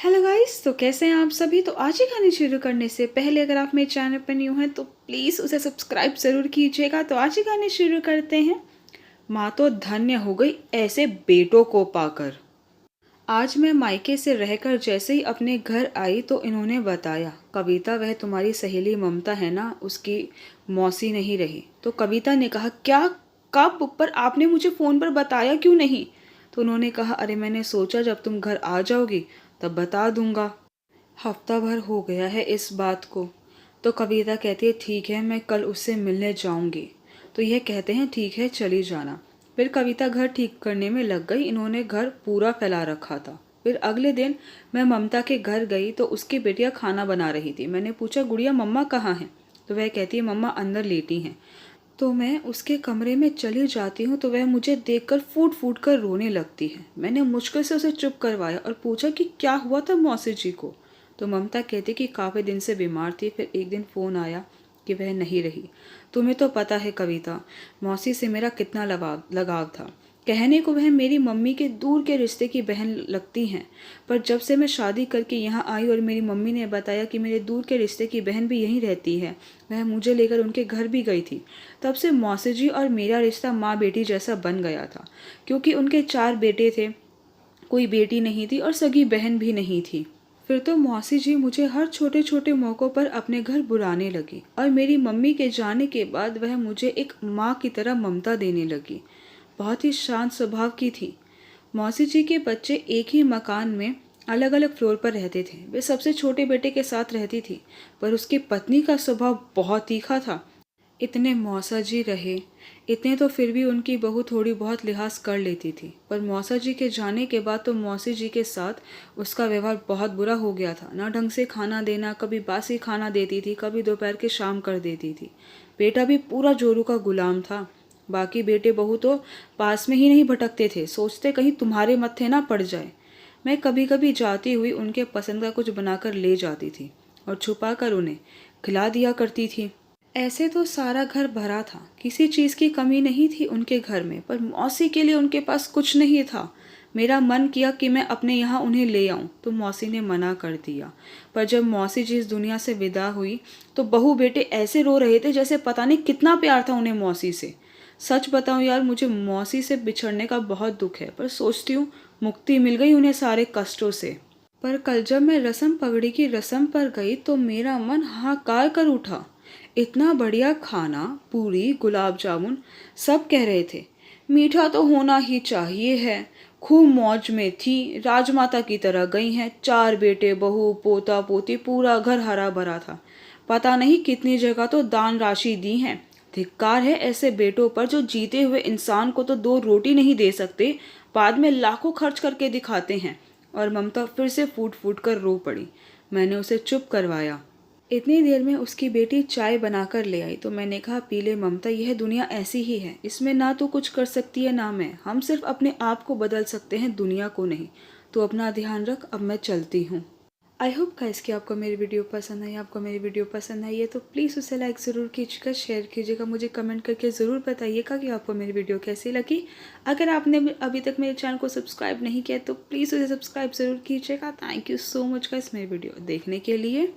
Hello guys, तो कैसे हैं आप सभी। तो आज ही कहानी शुरू करने से पहले अगर आप मेरे चैनल पर न्यू हैं तो प्लीज़ उसे सब्सक्राइब ज़रूर कीजिएगा। तो आज ही कहानी शुरू करते हैं। माँ तो धन्य हो गई ऐसे बेटों को पाकर। आज मैं मायके से रहकर जैसे ही अपने घर आई तो इन्होंने बताया, कविता वह तुम्हारी सहेली ममता है ना, उसकी मौसी नहीं रही। तो कविता ने कहा, क्या, कब, पर आपने मुझे फ़ोन पर बताया क्यों नहीं। तो उन्होंने कहा, अरे मैंने सोचा जब तुम घर आ जाओगी तब बता दूंगा। हफ्ता भर हो गया है इस बात को। तो कविता कहती है, ठीक है मैं कल उससे मिलने जाऊंगी। तो यह कहते हैं, ठीक है चली जाना। फिर कविता घर ठीक करने में लग गई। इन्होंने घर पूरा फैला रखा था। फिर अगले दिन मैं ममता के घर गई तो उसकी बेटियां खाना बना रही थी। मैंने पूछा, गुड़िया मम्मा कहाँ हैं। तो वह कहती है, मम्मा अंदर लेटी हैं। तो मैं उसके कमरे में चली जाती हूँ तो वह मुझे देखकर फूट फूट कर रोने लगती है। मैंने मुश्किल से उसे चुप करवाया और पूछा कि क्या हुआ था मौसी जी को। तो ममता कहती कि काफ़ी दिन से बीमार थी, फिर एक दिन फ़ोन आया कि वह नहीं रही। तुम्हें तो पता है कविता, मौसी से मेरा कितना लगाव लगाव था। कहने को वह मेरी मम्मी के दूर के रिश्ते की बहन लगती हैं, पर जब से मैं शादी करके यहाँ आई और मेरी मम्मी ने बताया कि मेरे दूर के रिश्ते की बहन भी यहीं रहती है, वह मुझे लेकर उनके घर भी गई थी, तब से मौसी जी और मेरा रिश्ता माँ बेटी जैसा बन गया था। क्योंकि उनके 4 बेटे थे, कोई बेटी नहीं थी और सगी बहन भी नहीं थी। फिर तो मौसी जी मुझे हर छोटे छोटे मौक़ों पर अपने घर बुलाने लगी और मेरी मम्मी के जाने के बाद वह मुझे एक माँ की तरह ममता देने लगी। बहुत ही शांत स्वभाव की थी। मौसी जी के बच्चे एक ही मकान में अलग अलग फ्लोर पर रहते थे। वे सबसे छोटे बेटे के साथ रहती थी, पर उसकी पत्नी का स्वभाव बहुत तीखा था। इतने मौसा जी रहे, इतने तो फिर भी उनकी बहू थोड़ी बहुत लिहाज कर लेती थी, पर मौसा जी के जाने के बाद तो मौसी जी के साथ उसका व्यवहार बहुत बुरा हो गया था। ना ढंग से खाना देना, कभी बासी खाना देती थी, कभी दोपहर के शाम कर देती थी। बेटा भी पूरा जोरू का गुलाम था। बाकी बेटे बहू तो पास में ही नहीं भटकते थे, सोचते कहीं तुम्हारे मत्थे ना पड़ जाए। मैं कभी कभी जाती हुई उनके पसंद का कुछ बनाकर ले जाती थी और छुपा कर उन्हें खिला दिया करती थी। ऐसे तो सारा घर भरा था, किसी चीज़ की कमी नहीं थी उनके घर में, पर मौसी के लिए उनके पास कुछ नहीं था। मेरा मन किया कि मैं अपने यहाँ उन्हें ले आऊँ, तो मौसी ने मना कर दिया। पर जब मौसी जी इस दुनिया से विदा हुई तो बहू बेटे ऐसे रो रहे थे जैसे पता नहीं कितना प्यार था उन्हें मौसी से। सच बताऊँ यार, मुझे मौसी से बिछड़ने का बहुत दुख है, पर सोचती हूँ मुक्ति मिल गई उन्हें सारे कष्टों से। पर कल जब मैं रस्म पगड़ी की रस्म पर गई तो मेरा मन हाहाकार कर उठा। इतना बढ़िया खाना, पूरी, गुलाब जामुन, सब कह रहे थे मीठा तो होना ही चाहिए है। खूब मौज में थी, राजमाता की तरह गई हैं। 4 बेटे बहू पोता पोती, पूरा घर हरा भरा था। पता नहीं कितनी जगह तो दान राशि दी है। धिक्कार है ऐसे बेटों पर जो जीते हुए इंसान को तो 2 रोटी नहीं दे सकते, बाद में लाखों खर्च करके दिखाते हैं। और ममता फिर से फूट फूट कर रो पड़ी। मैंने उसे चुप करवाया। इतनी देर में उसकी बेटी चाय बनाकर ले आई तो मैंने कहा, पी ले ममता, यह दुनिया ऐसी ही है, इसमें ना तो कुछ कर सकती है ना मैं। हम सिर्फ अपने आप को बदल सकते हैं, दुनिया को नहीं। तो अपना ध्यान रख, अब मैं चलती हूँ। आई होप गाइस कि आपको मेरी वीडियो पसंद आई। आपको मेरी वीडियो पसंद आई है तो प्लीज़ उसे लाइक ज़रूर कीजिएगा, शेयर कीजिएगा, मुझे कमेंट करके ज़रूर बताइएगा कि आपको मेरी वीडियो कैसी लगी। अगर आपने अभी तक मेरे चैनल को सब्सक्राइब नहीं किया तो प्लीज़ उसे सब्सक्राइब ज़रूर कीजिएगा। Thank you so much guys मेरी वीडियो देखने के लिए।